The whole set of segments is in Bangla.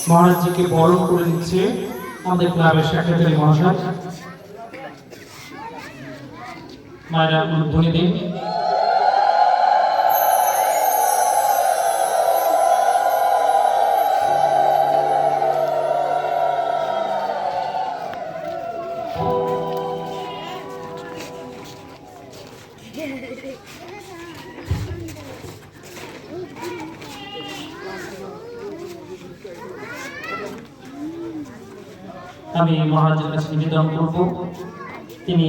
মহারাজজিকে বরণ করে দিচ্ছে আমাদের ক্লাবের সেক্রেটারি মহাশয়। মায়েরা ধ্বনি দিন। আমি মহারাজের কাছে নিবেদন করব তিনি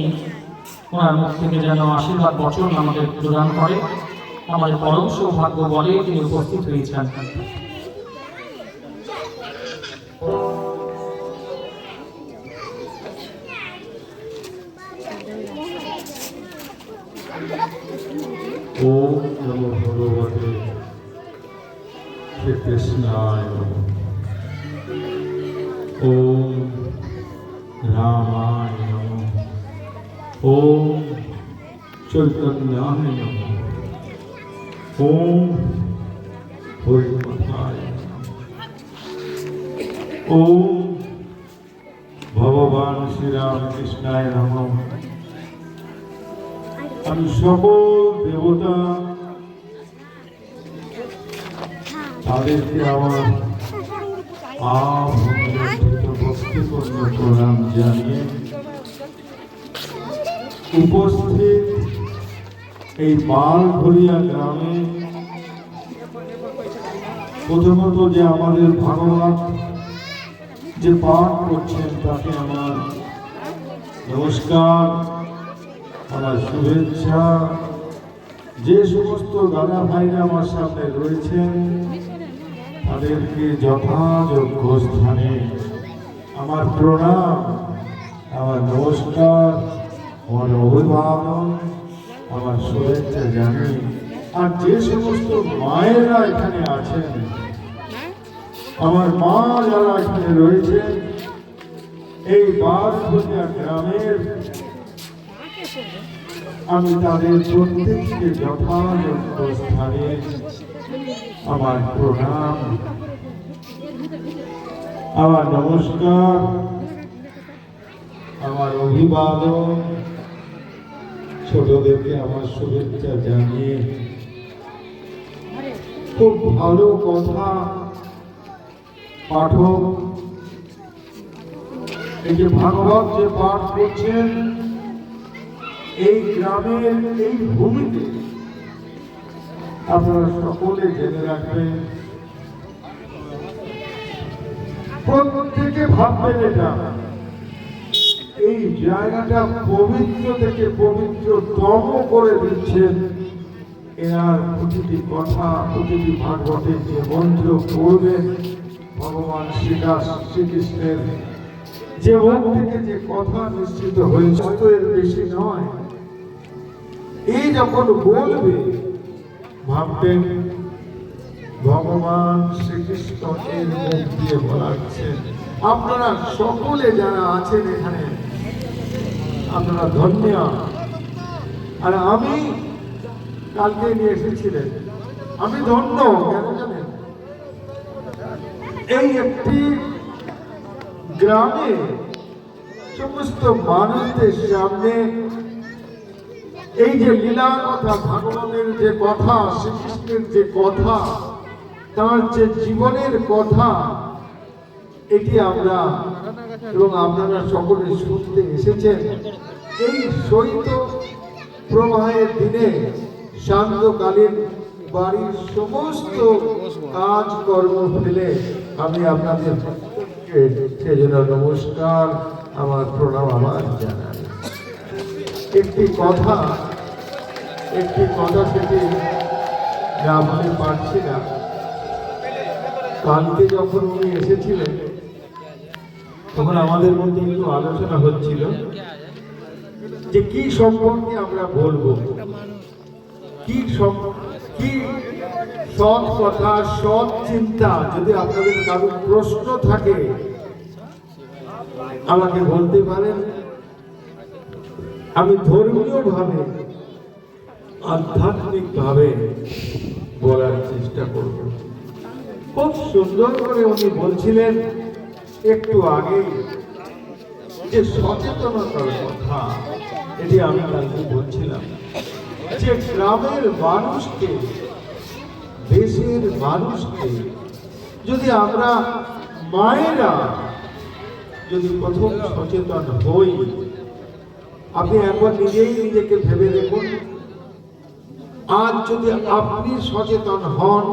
ওনার মুখ থেকে যেন আশীর্বাদ বচন আমাদের প্রদান করে। আমাদের পরম সৌভাগ্য বলে তিনি উপস্থিত হয়েছেন। ওম নমো ভগবতে শ্রীকৃষ্ণায় নমঃ। ওম রামায় নমঃ। ওম চৈতন্যায় নমঃ। ওম হরিকথায় নমঃ। ওম ভগবান শ্রীরামকৃষ্ণায় নমঃ। আমি সকল দেবতা তাদেরকে আমার ভক্তিপূর্ণ প্রণাম জানিয়ে উপস্থিত এই মালঘরিয়া গ্রামে প্রথমত যে আমাদের ভাগবত যে পাঠ করছেন তাকে আমার নমস্কার, আমার শুভেচ্ছা। যে সমস্ত দাদা ভাইরা আমার সামনে রয়েছেন তাদেরকে যথাযোগ্য স্থানে আমার প্রণাম, আমার নমস্কার, আমার অভিবাদন, আমার শুভেচ্ছা জানি। আর যে সমস্ত মায়েরা এখানে আছেন, আমার মা যারা এখানে রয়েছেন, এই বারঘরিয়া গ্রামের, আমি তাদের প্রত্যেককে যথাযোগ্য স্থানে আমার প্রণাম, আমার নমস্কার, আমার অভিবাদন, ছোটদেরকে আমার শুভেচ্ছা জানিয়ে খুব ভালো কথা পাঠক এই যে ভাগবত যে পাঠ করছেন এই গ্রামের এই ভূমিতে আপনারা সকলে জেনে রাখবেন, প্রত্যেকে ভাববেন এটা এই জায়গাটা পবিত্র থেকে পবিত্রতম করে দিচ্ছেন। এনার প্রতিটি কথা, প্রতিটি ভাগবতের যে মন্ত্র পড়বেন ভগবান শ্রীকৃষ্ণের যে মুখ থেকে যে কথা নিশ্চিত হয়েছে এর বেশি নয়। এই যখন বলবে ভাববেন ভগবান শ্রীকৃষ্ণ এর মুখ দিয়ে বলাচ্ছেন। আপনারা সকলে যারা আছেন এখানে আপনারা ধন্য। আর আমি কালকে নিয়ে এসেছিলেন, আমি ধন্য কেন জানেন? এই একটি গ্রামে সমস্ত মানুষদের সামনে এই যে লীলা কথা, ভাগবতের যে কথা, শ্রীকৃষ্ণের যে কথা, তার যে জীবনের কথা, এটি আমরা এবং আপনারা সকলে শুনতে এসেছেন। এই শৈত প্রবাহের দিনে শান্তকালীন বাড়ির সমস্ত কাজকর্ম ফেলে আমি আপনাদের সেজন্য নমস্কার, আমার প্রণাম আমার জানাই। একটি কথা সেটি না বলে পারছি না। কালকে যখন উনি এসেছিলেন তখন আমাদের মধ্যে একটু আলোচনা হচ্ছিল যে কি সম্পর্কে আমরা বলবো, কি সৎ কথা, সৎ চিন্তা। যদি আপনাদের কারো প্রশ্ন থাকে আমাকে বলতে পারেন, আমি ধর্মীয় ভাবে, আধ্যাত্মিক ভাবে বলার চেষ্টা করব। খুব সুন্দর করে উনি বলছিলেন একটু আগে যে সচেতনতার কথা, এটি আমি কালকে বলছিলাম যে গ্রামের মানুষকে, দেশের মানুষকে যদি আমরা মায়েরা যদি প্রথম সচেতন হই, আপনি একবার নিজেই নিজেকে ভেবে দেখুন, আজ যদি আপনি সচেতন হন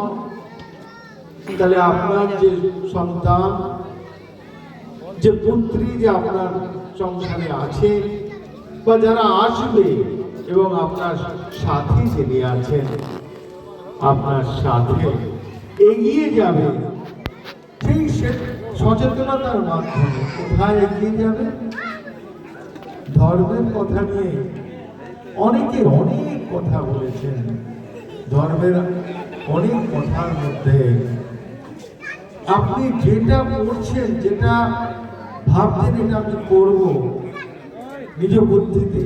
তাহলে আপনার যে সন্তান, যে পুত্রী যে আপনার সংসারে আছে বা যারা আসবে এবং আপনার সাথী যিনি আছেন আপনার সাথে এগিয়ে যাবে, সেই সচেতনতার মাধ্যমে কোথায় এগিয়ে যাবে? ধর্মের কথা নিয়ে অনেকে অনেক কথা বলেছেন। ধর্মের অনেক কথার মধ্যে আপনি যেটা করছেন, যেটা ভাবছেন এটা আমি করব নিজ বুদ্ধিতে,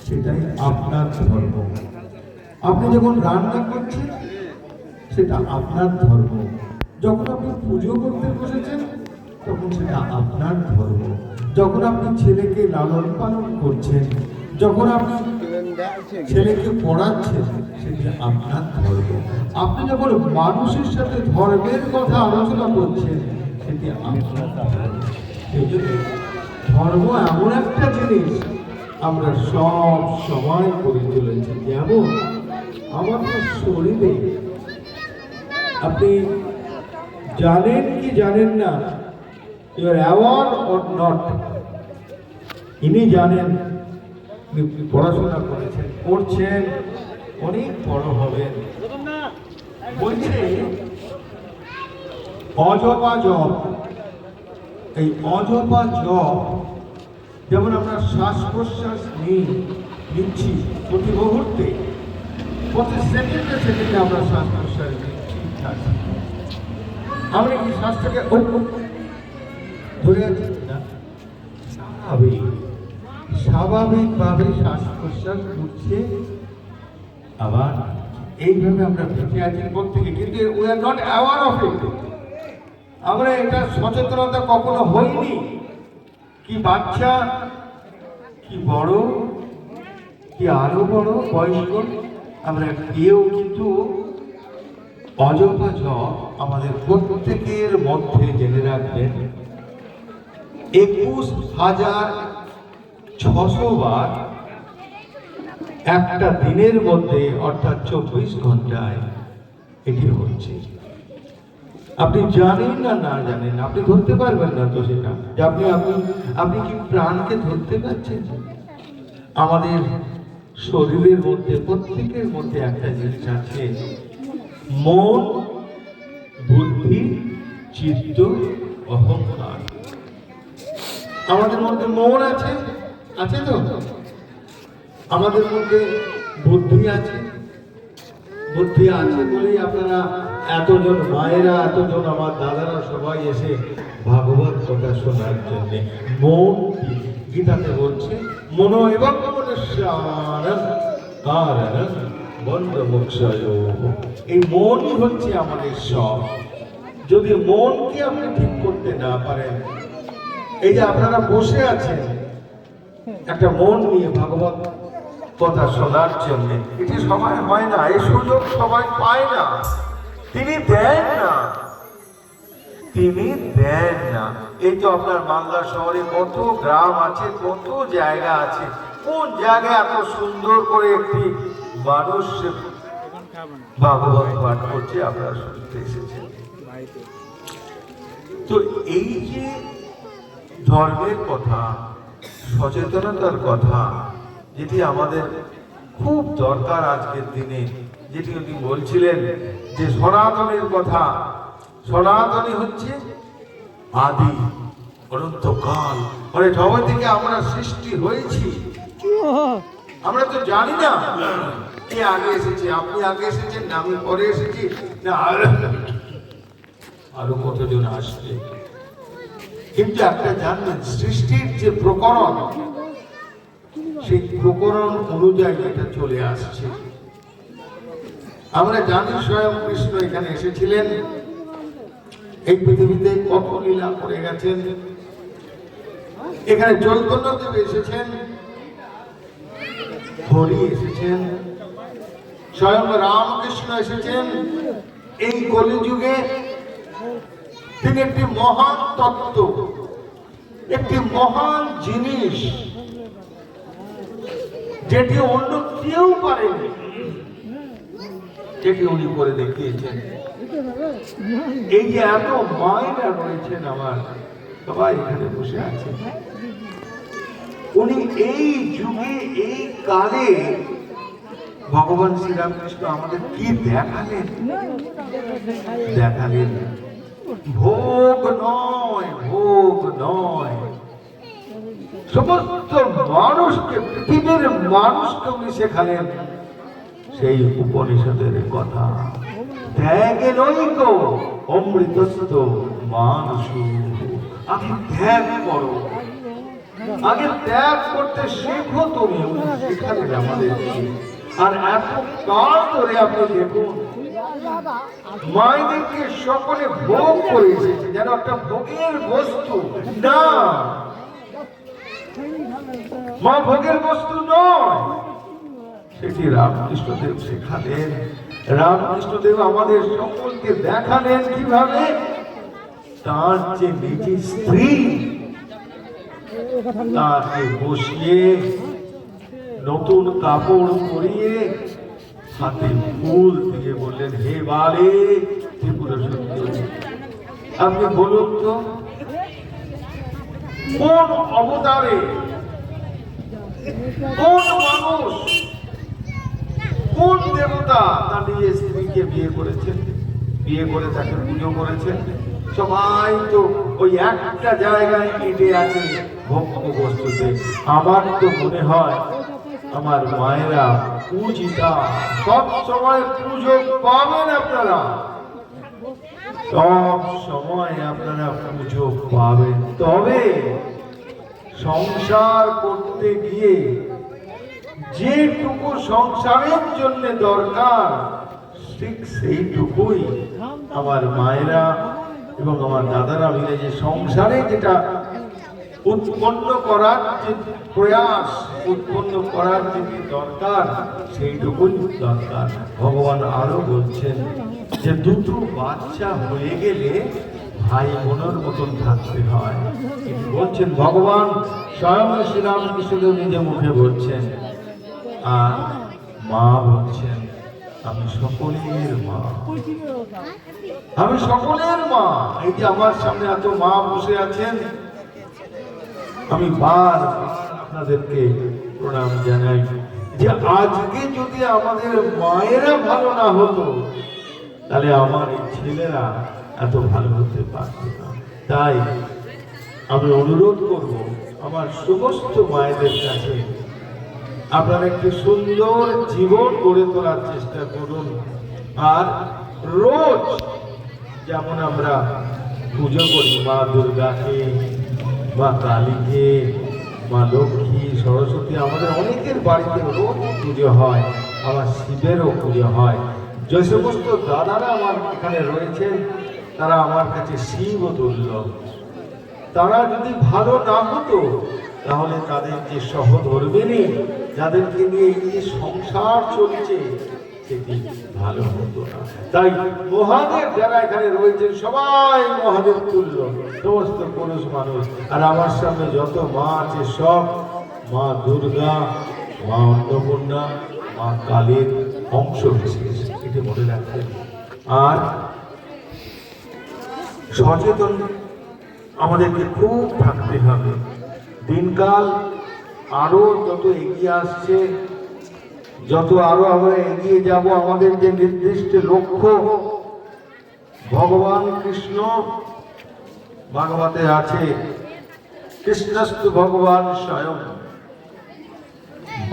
সেটাই আপনার ধর্ম। আপনি যখন রান্না করছেন সেটা আপনার ধর্ম, যখন আপনি পুজো করতে বসেছেন তখন সেটা আপনার ধর্ম, যখন আপনি ছেলেকে লালন পালন করছেন, যখন আপনি ছেলেকে পড়াচ্ছেন সেটা আপনার ধর্ম। আপনি যখন মানুষের সাথে ধর্মের কথা আলোচনা করছেন সেটি আপনার ধর্ম। সেই জন্য ধর্ম এমন একটা জিনিস আমরা সব সময় করে চলেছি। যেমন আমাদের শরীরে, আপনি জানেন কি জানেন না, you are aware or not, ইনি জানেন, পড়াশোনা করেছেন, করছেন, অনেক বড় হবেন। বলছে অজপা জপ, এই অজপা জপ যেমন আমরা শ্বাস প্রশ্বাস নিচ্ছি প্রতি মুহূর্তে, প্রতি সেকেন্ডে সেকেন্ডে আমরা শ্বাস প্রশ্বাস নিচ্ছি, আমরা কি শ্বাসটাকে ধরে আছি না? স্বাভাবিকভাবে শ্বাস প্রশ্বাস করছে, আবার এইভাবে আমরা বেঁচে আছি প্রত্যেকে, কিন্তু we are not aware of it. আমরা এটা সচেতনতা কখনো হইনি। কি বাচ্চা, কি বড়, কি আরো বড় বয়স্ক, আমরা কেউ কিন্তু অজপা জপ আমাদের প্রত্যেকের মধ্যে জেনে রাখবেন 21,600 বার একটা দিনের মধ্যে, অর্থাৎ 24 ঘন্টায় এটি হচ্ছে। আপনি জানেন না, না জানেন, আপনি ধরতে পারবেন না তো সেটা, যে আপনি কি প্রাণকে ধরতে পারছেন? আমাদের শরীরের মধ্যে, প্রত্যেকের মধ্যে একটা জিনিস আছে, মন, বুদ্ধি, চিত্ত, অহংকার। আমাদের মধ্যে মন আছে, আছে তো? আমাদের মধ্যে বুদ্ধি আছে, বুদ্ধি আছে বলেই আপনারা এতজন মায়েরা, এতজন আমার দাদারা সবাই এসে ভাগবত কথা শোনার জন্য। মন গীতাতে বলছে মন এবং এই মনই হচ্ছে আমাদের সব। যদি মনকে আপনি ঠিক করতে না পারেন, এই যে আপনারা বসে আছেন একটা মন নিয়ে ভাগবত কথা শোনার জন্য, এটি সবাই হয় না, এই সুযোগ সবাই পায় না, তিনি দেন না, তিনি দেন না। এই তো আপনার মালদা শহরে কত গ্রাম আছে, কত জায়গা আছে, কোন জায়গায় এত সুন্দর করে একটি মানুষ ভাগবত পাঠ করছে, আপনারা শুনতে এসেছেন। তো এই যে ধর্মের কথা, সচেতনতার কথা, যেটি আমাদের খুব দরকার আজকের দিনে, যেটি উনি বলছিলেন যে সনাতনের কথা। সনাতনী হচ্ছে আদি, অনন্তকাল, মানে জগৎ থেকে আমরা সৃষ্টি হয়েছি। আমরা তো জানি না কে আগে এসেছে, আপনি আগে এসেছেন না আমি পরে এসেছি না আরো কতজন আসবে, কিন্তু একটা জানবেন, সৃষ্টির যে প্রকরণ, সেই প্রকরণ অনুযায়ী এটা চলে আসছে। আমরা জানি স্বয়ং কৃষ্ণ এখানে এসেছিলেন এই পৃথিবীতে কত লীলা করে গেছেন। এখানে চৈতন্যদেব এসেছেন, হরি এসেছেন, স্বয়ং রামকৃষ্ণ এসেছেন। এই কলিযুগে তিনি একটি মহান তত্ত্ব, একটি মহান জিনিস, যেটি অন্য কেউ পারেনি, যেটি উনি করে দেখিয়েছেন। এই যে এত মায়েরা রয়েছেন, আমার সবাই এখানে বসে আছে, উনি এই যুগে এই কালে ভগবান শ্রীরামকৃষ্ণ আমাদের কি দেখালেন? দেখালেন ভোগ নয়, ভোগ নয়, সমস্ত মানুষকে, পৃথিবীর মানুষকে উনি শেখালেন সেই উপনিষদের কথা। ত্যাগে নৈক অমৃতস্ত মানুষ। আগে ত্যাগ করো, আগে ত্যাগ করতে শেখো। তুমি শেখালেন আমাদেরকে। আর এত কাল ধরে আপনি দেখুন, মায়েদেরকে সকলে ভোগ করে এসেছে, যেন একটা ভোগের বস্তু না। মা ভোগের বস্তু নয়, সেটি রামকৃষ্ণদেব শেখালেন। রামকৃষ্ণদেব আমাদের সকলকে দেখালেন কিভাবে তার যে নিজের স্ত্রী, তাকে বসিয়ে নতুন কাপড় পরিয়ে হাতে ফুল দিয়ে বললেন, হে বালে ত্রিপুরা সুন্দরী, আপনি বলুন তো কোন অবতারে, কোন মানুষ, কোন দেবতা তার নিজের স্ত্রীকে বিয়ে করেছেন, বিয়ে করে তাকে পুজো করেছেন? সবাই তো ওই একটা জায়গায় কেটে আছে ভোগ্য বস্তুতে। আমার তো মনে হয় আমার মায়েরা পূজিতা, সব সময় পুজো পাবেন আপনারা, সব সময় আপনারা পুজো পাবেন। তবে সংসার করতে গিয়ে যেটুকু সংসারের জন্য দরকার, ঠিক সেইটুকুই আমার মায়েরা এবং আমার দাদারা মিলে যে সংসারে যেটা উৎপন্ন করার যে প্রয়াস, উৎপন্ন করার যে দরকার, সেইটুকুই দরকার। ভগবান আরো বলছেন যে দুটো বাচ্চা হয়ে গেলে ভাই বোনের মতন থাকতে হয়। বলছেন ভগবান স্বয়ং শ্রীরামকৃষ্ণদেব নিজে মুখে বলছেন, আর মা বলছেন আমি সকলের মা, আমি সকলের মা। এই যে আমার সামনে এত মা বসে আছেন, আমি বার আপনাদেরকে প্রণাম জানাই যে আজকে যদি আমাদের মায়েরা ভালো না হতো, তাহলে আমার এই ছেলেরা এত ভালো হতে পারত না। তাই আমি অনুরোধ করব আমার সমস্ত মায়েদের কাছে, আপনারা একটি সুন্দর জীবন গড়ে তোলার চেষ্টা করুন। আর রোজ যেমন আমরা পুজো করি মা দুর্গাকে, মা কালীকে, মা লক্ষ্মী, সরস্বতী, আমাদের অনেকের বাড়িতে রোজ পুজো হয়, আবার শিবেরও পুজো হয়। যে সমস্ত দাদারা আমার এখানে রয়েছেন তারা আমার কাছে শিব তুল্য। তারা যদি ভালো না হতো, তাহলে তাদের যে সহধর্মিণী, যাদেরকে নিয়ে এই যে সংসার চলছে, সেটি ভালো হতো না। তাই মহাদেব যারা এখানে রয়েছেন সবাই মহাদেব তুল্য, সমস্ত পুরুষ মানুষ। আর আমার সামনে যত মা আছে সব মা দুর্গা, মা অন্নপূর্ণা, মা কালীর অংশ বিশেষ, এটি মনে রাখবেন। আর সচেতন আমাদেরকে খুব থাকতে হবে। দিনকাল আরো যত এগিয়ে আসছে, যত আরো আমরা এগিয়ে যাব, আমাদের যে নির্দিষ্ট লক্ষ্য, ভগবান কৃষ্ণ ভাগবতে আছে, কৃষ্ণস্তু ভগবান স্বয়ং।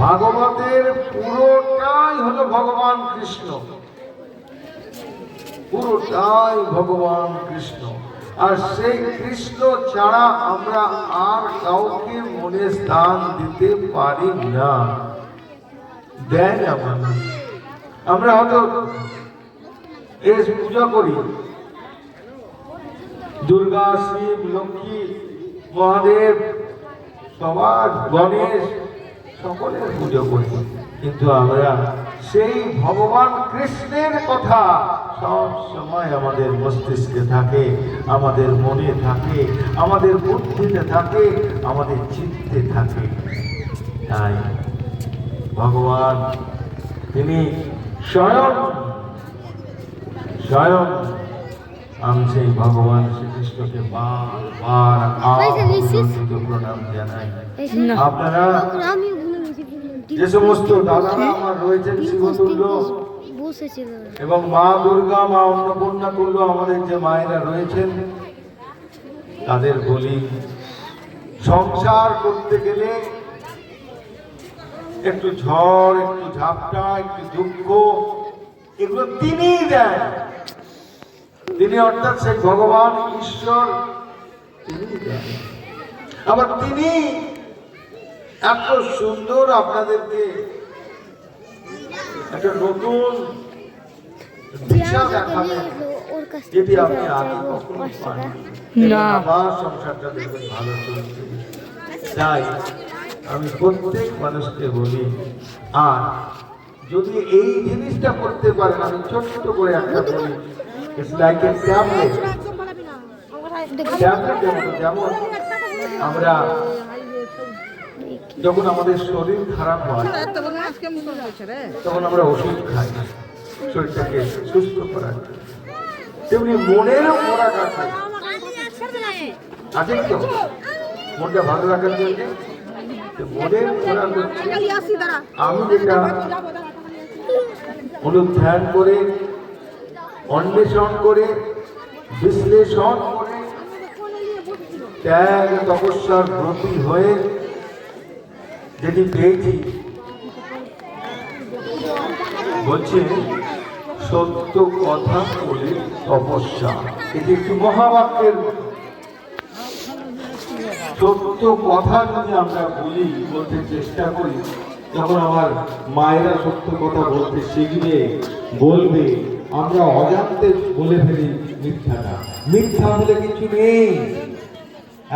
ভাগবতের পুরোটাই হলো ভগবান কৃষ্ণ, পুরোটাই ভগবান কৃষ্ণ। আর সেই কৃষ্ণ ছাড়া আমরা আর কাউকে মনে স্থান দিতে পারি না। দেয় না মানুষ। আমরা হয়তো এর পূজা করি, দুর্গা, শিব, লক্ষ্মী, মহাদেব, সমাজ, গণেশ সকলের পুজো করি, কিন্তু আমরা সেই ভগবান কৃষ্ণের কথা সব সময় আমাদের মস্তিষ্কে থাকে, আমাদের মনে থাকে, আমাদের বুদ্ধিতে থাকে, আমাদের চিত্তে থাকে। তাই ভগবান তিনি স্বয়ং স্বয়ং আমি সেই ভগবান শ্রীকৃষ্ণকে বারবার প্রণাম জানাই। আপনারা যে সমস্ত দাদারা আমার রয়েছেন শিবতুল্য এবং মা দুর্গা, মা অন্নপূর্ণা তুল্য আমাদের যে মায়েরা রয়েছেন, তাদের বলি সংসার করতে গেলে একটু ঝড়, একটু ঝাপটা, একটু দুঃখ, এগুলো তিনিই দেন। তিনি অর্থাৎ সেই ভগবান ঈশ্বর, তিনিই দেন। আবার তিনি এত সুন্দর আপনাদেরকে একটা নতুন দিশা দেখাবেন, যেটি আপনি আগে কখনো পাননি। আমার সংসারটা দেখবেন ভালো চলছে। তাই আমি প্রত্যেক মানুষকে বলি, আর যদি এই জিনিসটা করতে পারেন, আমি ছোট্ট করে একটা বলি, ইটস লাইক এ ট্যাবলেট। যেমন আমরা যখন আমাদের শরীর খারাপ হয় তখন আমরা ওষুধ খাই শরীরটাকে সুস্থ করার জন্য, তেমনি মনেরও খোরাক আছে, আছে তো মনটা ভালো রাখার জন্য। মনের খোরাক হচ্ছে আমি যেটা অনুধ্যান করে, অন্বেষণ করে, বিশ্লেষণ করে, ত্যাগ তপস্যার ব্রতী হয়ে যেটি পেয়েছি, বলছে সত্য কথা বলে তপস্যা। এটি একটি মহাবাক্যের মতো। সত্য কথা যদি আমরা বলি, বলতে চেষ্টা করি, যখন আমার মায়েরা সত্য কথা বলতে শিখবে, বলবে, আমরা অজান্তে বলে ফেলি মিথ্যাটা। মিথ্যা বলে কিছু নেই,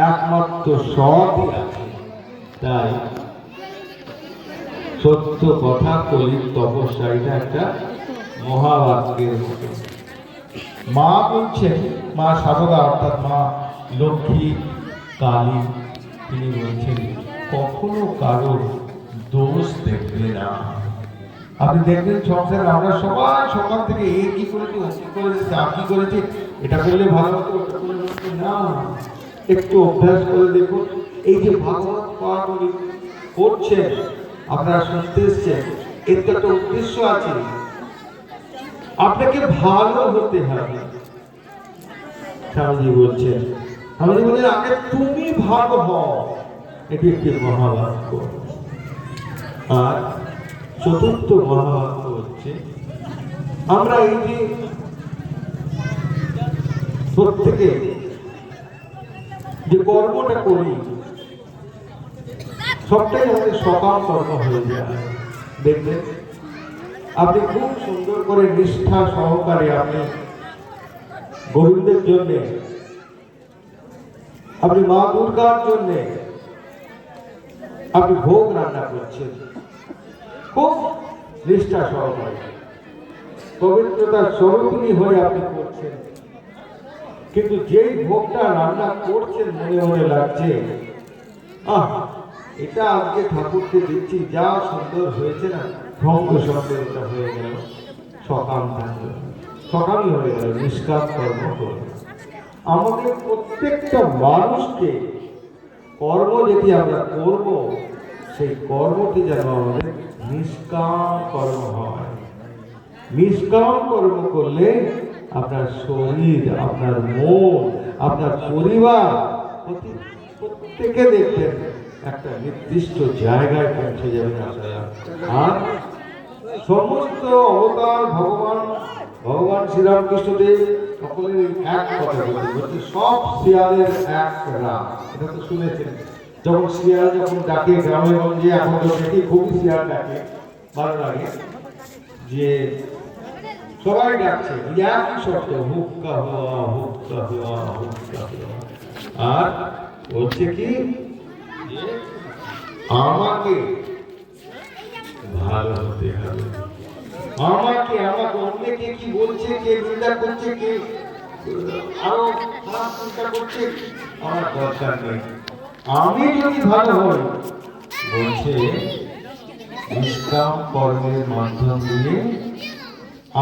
একমাত্র সৎই আছে। তাই সত্য কথা কলি তপস্যা, এটা একটা মহাবাক্যের মতো। মা বলছেন, মা সারদা অর্থাৎ মা লক্ষ্মী, কালী, তিনি বলছেন কখনো কারোর দোষ দেখবে না। আপনি দেখবেন সংসারে আমরা সবাই সকাল থেকে এ কি করেছে, ও কি করেছে, তা কি করেছে, এটা করলে ভালো হতো, ওটা করলে না। একটু অভ্যাস করে দেখুন, এই যে ভাগবত পাঠ করছেন, আপনারা শুনতে এসছেন, এর তো একটা উদ্দেশ্য আছে। আপনাকে ভালো হতে হবে। স্বামীজি বলছেন, স্বামীজি বলছেন আগে তুমি ভালো হও, এটি একটি মহাবাক্য। আর চতুর্থ মহাবাক্য হচ্ছে, আমরা এই যে প্রত্যেকে যে কর্মটা করি, সবটাই আমাদের সকাল কর্ম হয়ে যায়। দেখবেন আপনি খুব সুন্দর করে নিষ্ঠা সহকারে আপনি গোবিন্দের জন্য, আপনি মা দুর্গার জন্য আপনি ভোগ রান্না করছেন, খুব নিষ্ঠা সহকারে পবিত্রতার স্বরূপিণী হয়ে আপনি করছেন। কিন্তু যেই ভোগটা রান্না করছেন, মনে মনে লাগছে, এটা আজকে ঠাকুরকে দিচ্ছি, যা সুন্দর হয়েছে না, ভঙ্গ সুন্দরটা হয়ে গেল, সকাল থাকলো, সকালই হয়ে গেল, নিষ্কাম কর্ম করে। আমাদের প্রত্যেকটা মানুষকে কর্ম যেটি আমরা করব, সেই কর্মটি যেন আমাদের নিষ্কাম কর্ম হয়। নিষ্কাম কর্ম করলে আপনার শরীর, আপনার মন, আপনার পরিবার প্রত্যেকে দেখবেন একটা নির্দিষ্ট জায়গায় পৌঁছে যাবেন। আর সমস্ত অবতার ভগবান শ্রীরামকৃষ্ণদেব সকলের এক কথা বলতে, সব শিয়ালের এক রাত। এটা তো শুনেছেন, যখন শিয়াল যখন ডাকে গ্রামে গঞ্জে, এখন তো সেটি খুবই শিয়াল ডাকে, ভালো লাগে যে সবাই ডাকছে এক শব্দ হুক্কা হওয়া হুক্কা হওয়া হুক্কা হওয়া। আর বলছে কি যে আমাকে ভালো হতে হবে, আমাকে আমাকে অন্যকে কি বলছে, কে নিন্দা করছে, কে আরো খারাপ চিন্তা করছে, আমার দরকার নেই। আমি যদি ভালো হই, বলছে নিষ্কাম কর্মের মাধ্যম দিয়ে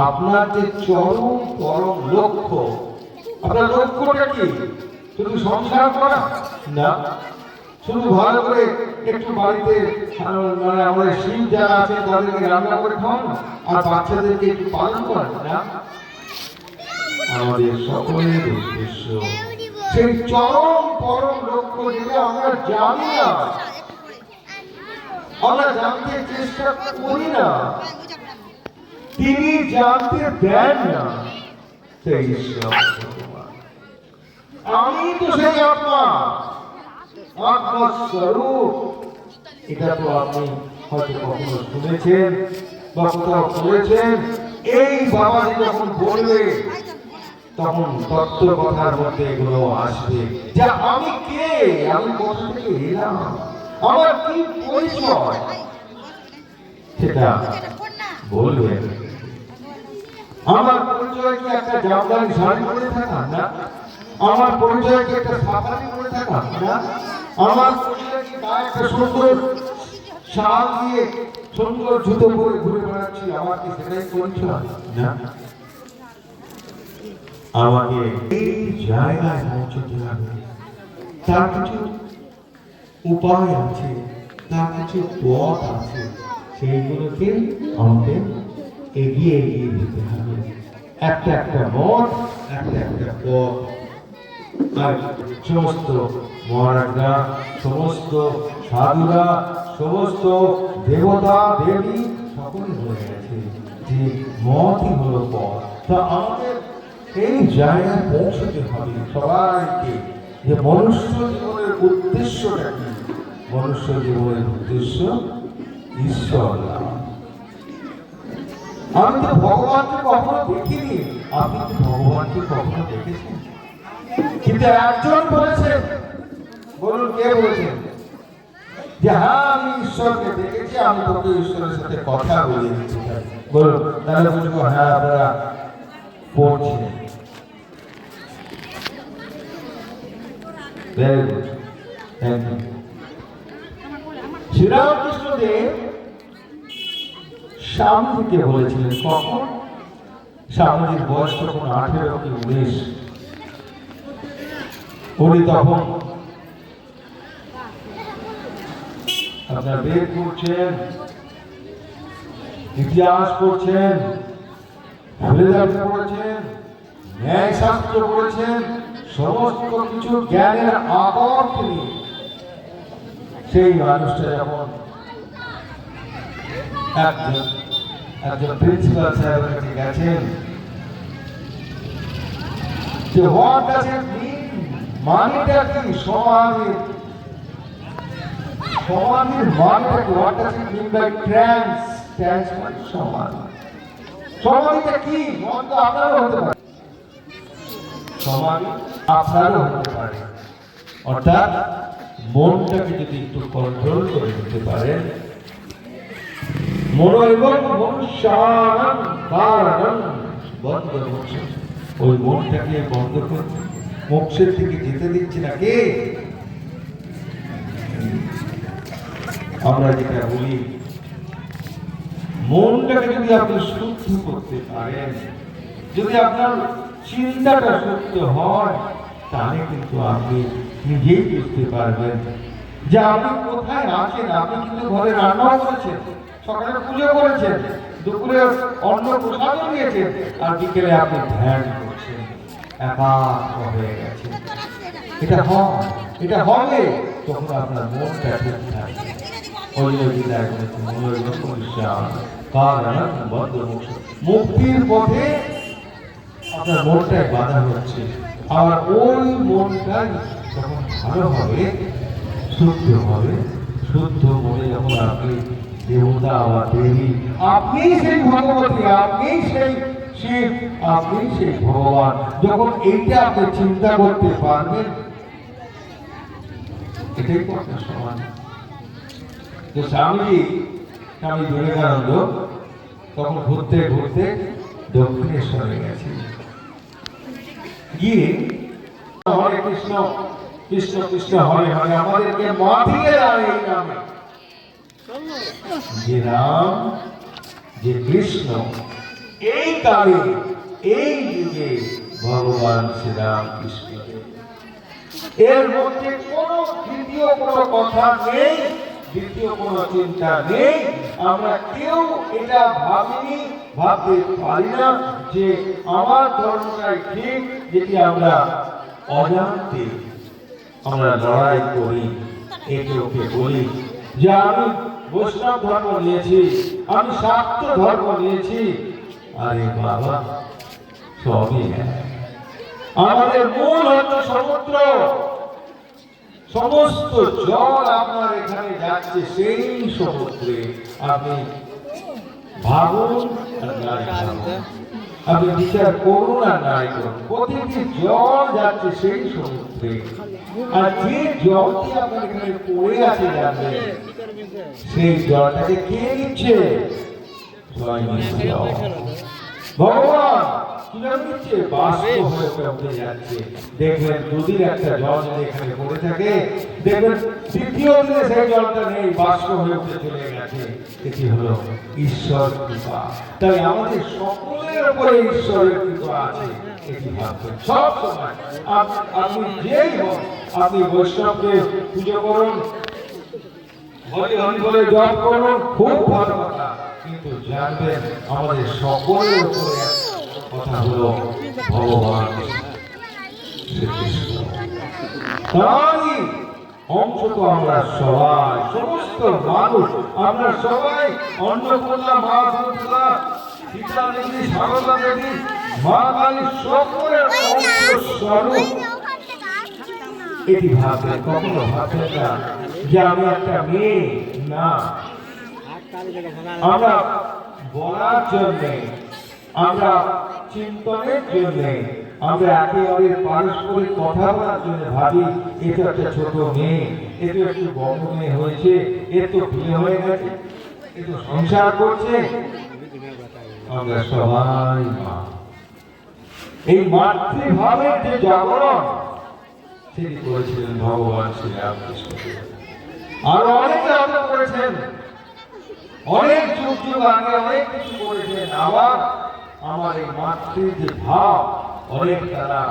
আপনার যে চরম পরম লক্ষ্য, আপনার লক্ষ্যটা কি? শুধু সংসার করা না, শুধু ভালো করে একটু বাড়িতে মানে আমাদের শিব যারা আছে তাদেরকে রান্না করে খাওয়ানো আর বাচ্চাদেরকে একটু পালন করা না, আমাদের সকলের উদ্দেশ্য সেই চরম পরম লক্ষ্য যেটা আমরা জানি না, আমরা জানতে চেষ্টা করি না, তিনি জানতে দেন না, সেই ঈশ্বর ভগবান। আমি তো সেই আত্মা, আত্মস্বরূপ। এটা তো আপনি হয়তো কখনো শুনেছেন বা কোথাও পড়েছেন। এই বাবাজি যখন বলবে তখন তত্ত্ব কথার মধ্যে এগুলো আসবে, যে আমি কে, আমি কোথা থেকে এলাম, আমার কি পরিচয়, সেটা বলবেন। আমার পরিচয় কি একটা জামদানি শাড়ি পরে থাকা না, আমার পরিচয় কি একটা সাফারি পরে থাকা না, আমার পরিচয় কি গায়ে একটা সুন্দর শাল দিয়ে সুন্দর জুতো পরে ঘুরে বেড়াচ্ছি, আমার কি সেটাই পরিচয় না। আমাকে এই জায়গায় পৌঁছতে হবে, তার কিছু উপায় আছে, তার কিছু পথ আছে, সেইগুলোকে আমাদের এগিয়ে এগিয়ে যেতে হবে। একটা একটা মত, একটা একটা পথ। আর সমস্ত মহারাজরা, সমস্ত সাধুরা, সমস্ত দেবতা দেবী সকলে বলে গেছে যে মতই হলো পথ। তা আমাদের এই জায়গায় পৌঁছতে হবে সবাইকে, যে মনুষ্য জীবনের উদ্দেশ্যটা কি? মনুষ্য জীবনের উদ্দেশ্য ঈশ্বর লাভ। আমি তো ভগবানকে কখনো দেখিনি, আপনি তো ভগবানকে কখনো দেখেছেন? কিন্তু একজন বলেছেন, বলুন কে বলেছেন যে হ্যাঁ আমি ঈশ্বরকে দেখেছি, আমি তোকে ঈশ্বরের সাথে কথা বলে দিতে চাই। বলুন, তাহলে বলবো হ্যাঁ আপনারা পড়ছেন। Very good, thank you. Sri Ramakrishnadev স্বামীজিকে বলেছিলেন, কখন? স্বামীজির বয়স তখন 18 কি 19। উনি তখন আপনার বেদ পড়ছেন, ইতিহাস পড়ছেন, ফিলোসফি পড়ছেন, ন্যায় শাস্ত্র পড়ছেন, সমস্ত কিছু জ্ঞানের আকর তিনি। সেই মানুষটা যখন একজন প্রিন্সিপাল সাহেবের কাছে গেছেন, যে হোয়াট ডাজ ইট মিন, মানেটা কি সমাধির, সমাধির মানেটা কি, what does it mean by trance, trance মানে সমাধি। সমাধিটা কি? সমাধি তো আপনারও হতে পারে, সমাধি আপনারও হতে পারে। অর্থাৎ মনটাকে যদি একটু কন্ট্রোল করে নিতে পারেন, মন এবং মনুষ্যানাং কারণং বন্ধ মোক্ষ, ওই মনটাকে বন্ধ করে মোক্ষের দিকে যেতে দিচ্ছে না কে? আমরা যেটা বলি, মনটাকে যদি আপনি শুদ্ধ করতে পারেন, যদি আপনার চিন্তাটা শুদ্ধ হয়, তাহলে কিন্তু আপনি নিজেই বুঝতে পারবেন যে আপনি কোথায় আছেন। আপনি কিন্তু ঘরে রান্নাও করেছেন, সকালে পুজো করেছেন, দুপুরে অন্ন প্রসাদও নিয়েছেন, আর বিকেলে আপনি ধ্যান করছেন, একাগ্র হয়ে গেছেন। এটা হয়, এটা হবে তখন আপনার মনটা ঠিক থাকবে। মুক্তির পথে আপনার মনটাই বাধা হচ্ছে, আর ওই মনটাই যখন ভালো হবে, শুদ্ধ হবে, শুদ্ধ মনে যখন আপনি দেবতা বা দেবী, আপনি সেই ভগবতী, আপনি সেই শিব, আপনি সেই ভগবান। যখন এইটা আপনি চিন্তা করতে পারবেন, এটাই তো আপনার সমান। তো স্বামী বিবেকানন্দ তখন ঘুরতে ঘুরতে দক্ষিণেশ্বরে গেছে, গিয়ে হরে কৃষ্ণ কৃষ্ণ কৃষ্ণ হরে হরে, আমাদেরকে মাতিয়ে দাও এই নামে, যে রাম যে কৃষ্ণ, এই কালে এই যুগে ভগবান শ্রীরাম কৃষ্ণ, এর মধ্যে কোনো দ্বিতীয় কোনো কথা নেই, দ্বিতীয় কোনো চিন্তা নেই। আমরা কেউ এটা ভাবিনি, ভাবতে পারি না যে আমার ধর্মটাই ঠিক, যেটি আমরা অজান্তে আমরা লড়াই করি। একে ওকে বলি যে আমি বৈষ্ণব ধর্ম নিয়েছি, আমি শাক্ত ধর্ম নিয়েছি। আরে বাবা, সবই আমাদের মূল হচ্ছে সমুদ্র। সমস্ত জল আপনার এখানে যাচ্ছে সেই সমুদ্রে। আপনি ভাবুন আর নাই ভাবুন, আপনি বিচার করুন আর নাই করুন, প্রতিটি জল যাচ্ছে সেই সমুদ্রে। আর যে জলটি আপনার এখানে পড়ে আছে জানবেন, সেই জলটাকে কে নিচ্ছে? ভগবান কিভাবে নিচ্ছে? বাষ্প হয়ে উঠে যাচ্ছে। দেখবেন দুদিন একটা জল এখানে পড়ে থাকে, দেখবেন তৃতীয় দিনে সেই জলটা নেই, বাষ্প হয়ে উঠে চলে গেছে। এটি হলো ঈশ্বর কৃপা। তাই আমাদের সকলের উপরে ঈশ্বরের কৃপা আছে, এটি ভাববেন সব সময়। আপনি যেই হন, আপনি বৈষ্ণবকে পুজো করুন, হরি হরি বলে জপ করুন, খুব ভালো কথা, কিন্তু জানবেন আমাদের সকলের উপরে কথা হলো ভগবান শ্রীকৃষ্ণ। তারই অংশ তো আমরা সবাই, সমস্ত মানুষ, আমরা সবাই অন্নপূর্ণা, মা দুর্গা, সীতা দেবী, সারদা দেবী, মা কালী সকলের অংশ স্বরূপ। এটি ভাববেন, কখনো ভাববেন না যে আমি একটা মেয়ে। না, আমরা বলার জন্যে, আমরা চিন্তনের জন্যে, আমরা একে অপরের পারস্পরিক কথা বলার জন্য ভাবি এটা একটা ছোট মেয়ে, এটা একটু বড় মেয়ে হয়েছে, এর তো বিয়ে হয়ে গেছে, এ তো সংসার করছে। আমরা সবাই মা। এই মাতৃভাবের যে জাগরণ সেটি করেছিলেন ভগবান শ্রীরামকৃষ্ণ। আর অনেকে আমরা করেছেন, অনেক যুগ যুগ আগে অনেক কিছু করেছেন। আবার আমার এই মাতৃ যে ভাব, অনেক তারা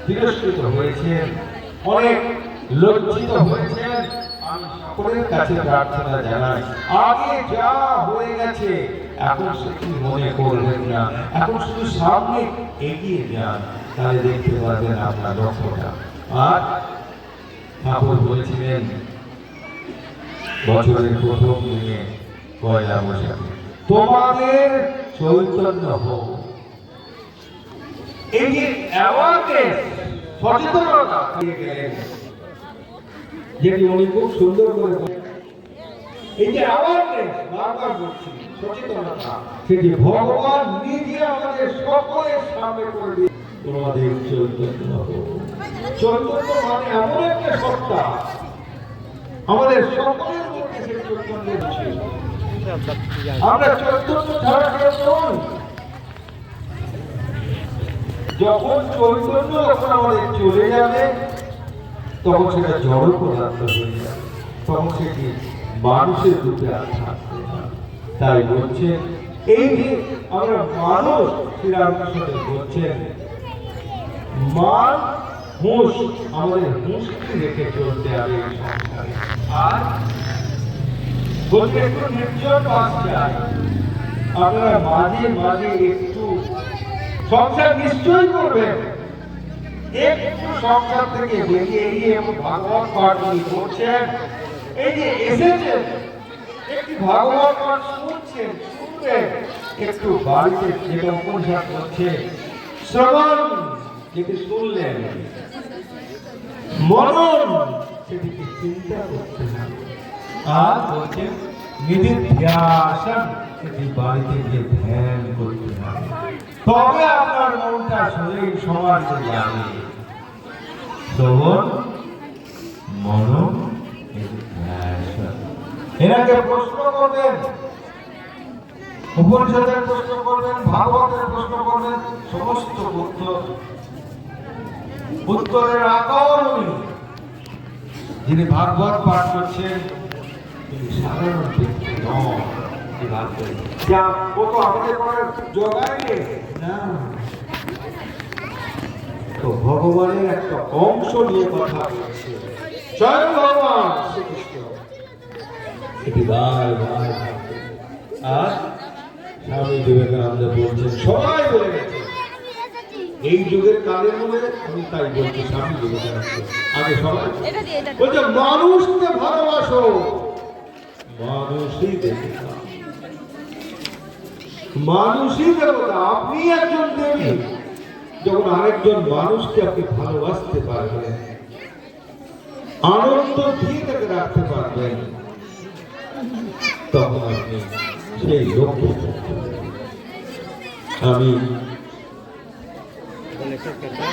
তিরস্কৃত হয়েছেন, অনেক লজ্জিত হয়েছেন। আমি সকলের কাছে প্রার্থনা জানাই, আগে যা হয়ে গেছে এখন সেটি মনে করবেন না, এখন শুধু সামনে এগিয়ে যান, তাহলে দেখতে পারবেন আপনার লক্ষ্যটা। আর ঠাকুর বলেছিলেন বছরের প্রথম দিনে পয়লা বৈশাখে, তোমাদের চৈতন্য হোক। এই যে অ্যাওয়ারনেস, সচেতনতা দিয়ে গেলেন, যেটি উনি খুব সুন্দর করে বলেন। এই যে অ্যাওয়ারনেস, বারবার বলছি, সচেতনতা, সেটি ভগবান নিজে আমাদের সকলের সামনে করে দিয়ে, তোমাদের চৈতন্য হোক। চৈতন্য মানে এমন একটা সত্তা, আমাদের সকলের মধ্যে সেই চৈতন্য আছে। আমরা চৈতন্য ছাড়া কেউ নই। যখন চৈতন্য যখন আমাদের চলে যাবে, তখন সেটা জড় পদার্থ হয়ে যাবে, তখন সেটি মানুষের রূপে আর থাকবে না। তাই বলছে, এই যে আমরা মানুষ, শ্রীরামকৃষ্ণ বলছেন মান হুঁশ, আমাদের হুঁশকে রেখে চলতে হবে এই সংসারে। আর বলতে একটু নির্জন বাস চাই, আপনারা মাঝে মাঝে একটু সংসার নিশ্চয়ই করবেন, একটু সংসার থেকে বেরিয়ে গিয়ে ভাগবত পাঠ করছেন, এই যে এসেছেন একটু ভাগবত পাঠ শুনছেন, শুনবেন, একটু বাড়িতে যেটা উপনিষদ করছে শ্রবণ, যেটি শুনলেন, মনন, সেটিকে চিন্তা করতে হবে। আর বলছেন নিধিধ্যাসন, সেটি বাড়িতে গিয়ে ধ্যান করতে হবে। তবে আপনার মনটা শরীর সমাজে যাবে। তখন মন এনাকে প্রশ্ন করবেন, উপনিষদের প্রশ্ন করবেন, ভাগবতের প্রশ্ন করবেন, সমস্ত উত্তরের আকার উনি। যিনি ভাগবত পাঠ করছেন তিনি সাধারণ ব্যক্তি নন। আমাদের জোগায় না, তো ভগবানের একটা অংশ নিয়ে কথা বলছে স্বয়ং ভগবান শ্রীকৃষ্ণ। এটি বারবার আর স্বামী বিবেকানন্দ বলছেন, সবাই বলে গেছে এই যুগের কালের মধ্যে। আমি তাই বলছি, স্বামী বিবেকানন্দ আগে সবাই বলছে মানুষকে ভালোবাসো, মানুষই দেবতা, মানুষই দেবতা। আপনি একজন দেবী, যখন আরেকজন মানুষকে আপনি ভালোবাসতে পারবেন, আনন্দ দিয়ে তাকে রাখতে পারবেন, তখন আপনি সেই লক্ষ্যে আমি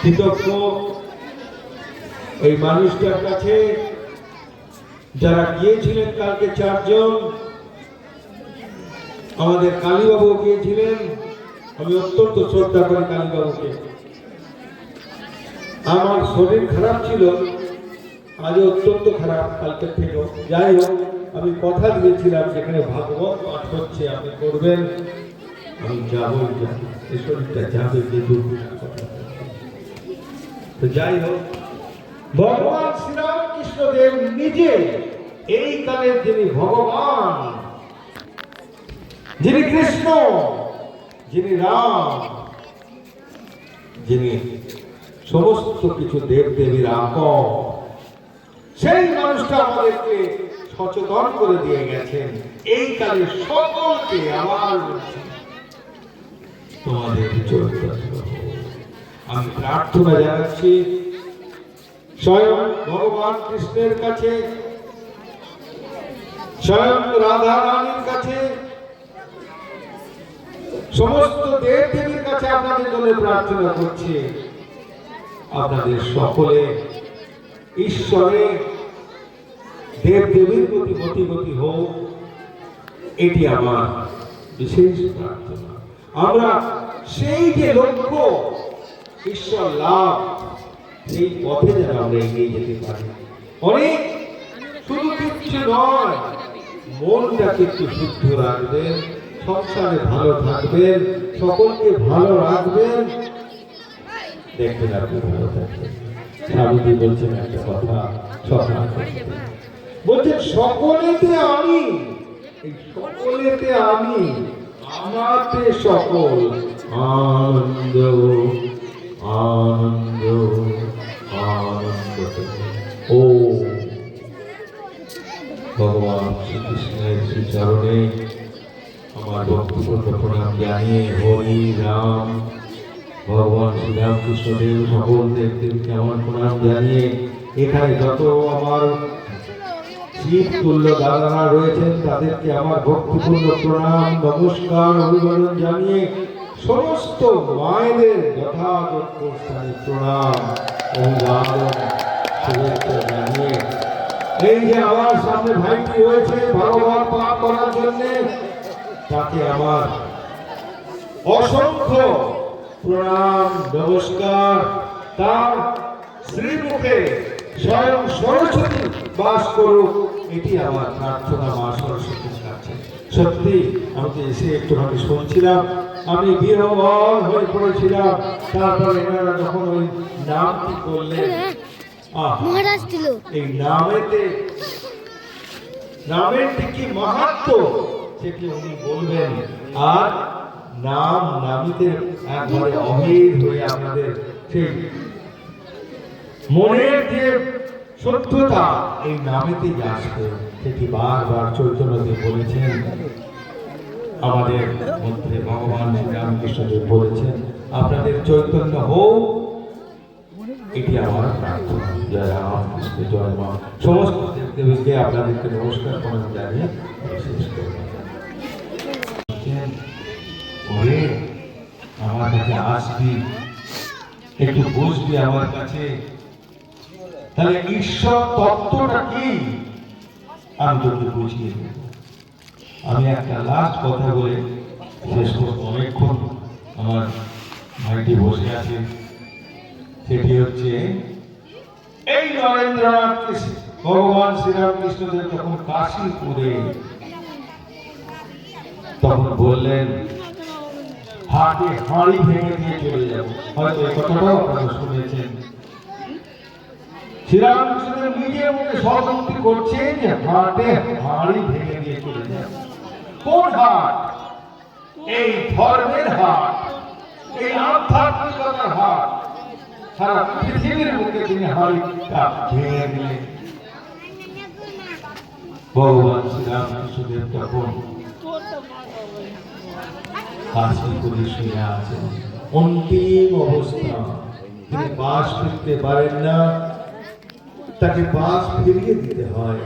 কৃতজ্ঞ এই মানুষটার কাছে যারা গিয়েছিলেন। কালকে 4 জন আমাদের কালীবাবু গিয়েছিলেন। আমি অত্যন্ত শ্রদ্ধা করি কালীবাবুকে। আমার শরীর খারাপ ছিল, আজ অত্যন্ত খারাপ কালকে থেকে। যাই হোক, আমি কথা দিয়েছিলাম যেখানে ভাগবত পাঠ হচ্ছে আপনি করবেন, আমি যাবো, এই শরীরটা যাবে, কিন্তু তো যাই হোক, ভগবান শ্রীরামকৃষ্ণ দেব নিজে এই কালের যিনি ভগবান, যিনি কৃষ্ণ, যিনি রাম, যিনি সমস্ত কিছু দেব দেবীর আকর, সেই মানুষটা আমাদেরকে সচেতন করে দিয়ে গেছেন। এই কালে সকলকে আমার তোমাদের চরিত্র আমি প্রার্থনা জানাচ্ছি স্বয়ং ভগবান কৃষ্ণের কাছে, স্বয়ং রাধা রানীর কাছে, সমস্ত দেব দেবীর কাছে আপনাদের জন্য প্রার্থনা করছি। আপনাদের সকলে ঈশ্বরে দেব দেবীর প্রতি মতিগতি হোক, এটি আমার বিশেষ প্রার্থনা। আমরা সেই যে লক্ষ্য ঈশ্বর লাভ, সেই পথে যেন আমরা এগিয়ে যেতে পারি। অনেক শুধু কিছু নয়, মনটাকে একটু শুদ্ধ রাখবেন, সংসারে ভালো থাকবেন, সকলকে ভালো রাখবেন, দেখবেন আপনি ভালো থাকবেন। স্বামীজি বলছেন একটা কথা, বলছেন সকলেতে আমি, এই সকলেতে আমি, আমাতে সকল, আনন্দ আনন্দ আনন্দ। ও ভগবান শ্রীকৃষ্ণের শ্রীচরণে আমার ভক্তিপূর্ণ প্রণাম জানিয়ে হরি রাম, ভগবান শ্রীরামকৃষ্ণদেব সকল দেবদেবীকে আমার প্রণাম জানিয়ে, এখানে যত আমার শিব তুল্য দাদারা রয়েছেন তাদেরকে আমার ভক্তিপূর্ণ প্রণাম নমস্কার অভিবাদন জানিয়ে, সমস্ত মায়েদের যথাযোগ্য স্থানে প্রণাম অভিবাদন শুভেচ্ছা জানিয়ে, এই যে আমার সামনে ভাইটি রয়েছে ভাগবত পাঠ করার জন্য, তাকে আমার অসংখ্য প্রণাম নমস্কার। তার শ্রীমুখে স্বয়ং সরস্বতী বাস করুক, এটি আমার প্রার্থনা মা সরস্বতীর কাছে। সত্যি আমি এসে একটুখানি শুনছিলাম, আমি বিহ্বল হয়ে পড়েছিলাম। তারপরে এনারা যখন ওই নামটি করলেন, এই নামের কি মাহাত্ম সেটি উনি বলবেন। আর নাম নামিতে একবারে অভেদ হয়ে আপনাদের সেই মনের যে সত্যতা এই নামেতেই আসবে, সেটি বারবার চৈতন্যদেব বলেছেন, আমাদের মধ্যে ভগবান শ্রীরামকৃষ্ণদেব বলেছেন, আপনাদের চৈতন্য হোক, এটি আমার প্রার্থনা। জয় রাম কৃষ্ণ, জয় মা। সমস্ত দেবদেবীকে আপনাদেরকে নমস্কার প্রণাম জানিয়ে শেষ করব। আমার আমার কাছে আসবি, একটু বসবি আমার কাছে, তাহলে ঈশ্বর তত্ত্বটা কি আমি তোকে বুঝিয়ে দেব। আমি একটা লাস্ট কথা বলে শেষ করবো, অনেকক্ষণ আমার ভাইটি বসে আছে। সেটি হচ্ছে এই নরেন্দ্রনাথ ভগবান শ্রীরামকৃষ্ণদেব যখন কাশীপুরে তখন বললেন হাটে হাঁড়ি ভেঙে দিয়ে চলে যাব। হয়তো এই কথাটাও আপনারা শুনেছেন। শ্রীরামকৃষ্ণদেব নিজের মুখে স্বীকার করছেন যে হাটে হাঁড়ি ভেঙে দিয়ে চলে যাব। কোন হাট? এই ধর্মের হাট, এই আধ্যাত্মিকতার হাট। সারা পৃথিবীর মুখে তিনি হাঁড়িটা ভেঙে দিলেন। ভগবান শ্রীরামকৃষ্ণদেব তখন কাশীপুরে শুয়ে আছেন, অন্তিম অবস্থা। তিনি বাস ফিরতে পারেন না, তাকে বাস ফিরিয়ে দিতে হয়।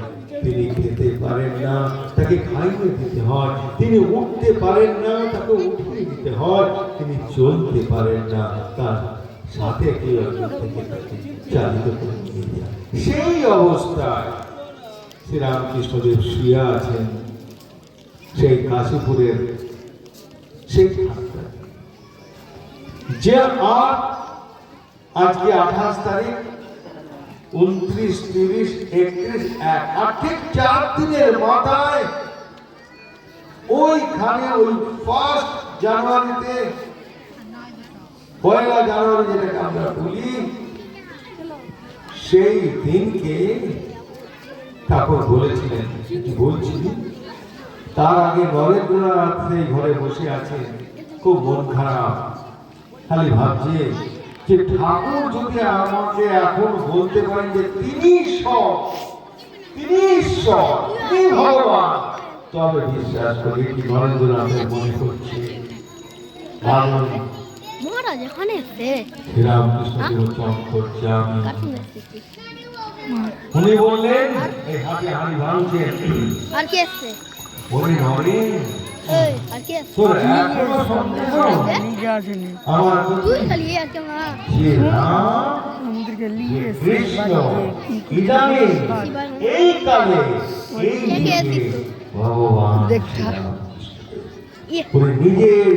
তিনি খেতে পারেন না, তাকে খাইয়ে দিতে হয়। তিনি উঠতে পারেন না, তাকে উঠিয়ে দিতে হয়। তিনি চলতে পারেন না, তার সাথে কেউ একজন থেকে তাকে চালিত করে নিয়ে যায়। সেই অবস্থায় শ্রীরামকৃষ্ণদেব শুয়ে আছেন সেই কাশীপুরের সেই ঠাকুর। যে আজকে 28 তারিখ, 29, 30, 31, 1 ঠিক 4 দিনের মাথায় ওইখানে ওই 1 জানুয়ারিতে, 1 জানুয়ারি যেটাকে আমরা বলি, সেই দিনকে ঠাকুর বলেছিলেন, বলছি তার আগে নরেন্দ্রনাথ সেই ঘরে বসে আছে, খুব মন খারাপ, খালি ভাবছে যে ঠাকুর যদি আমাকে এখন বলতে পারেন যে তিনি ঈশ্বর, তিনি ঈশ্বর, তিনি ভগবান, তবে বিশ্বাস করি কি নরেন্দ্রনাথের মনে করছে কারণ মহারাজ এখানে এসে শ্রীরামকৃষ্ণ করছে। আমি উনি বললেন এই হাতে হাঁড়ি ভাঙছেন, আর কি এসছে? ওরে নরেন এই আর কি এসছে? তোর এখনো সন্দেহ আমার তুই খালি আর কি না কৃষ্ণ ইদানিং এই কালে এই যুগে ভগবান ইয়ে নিজের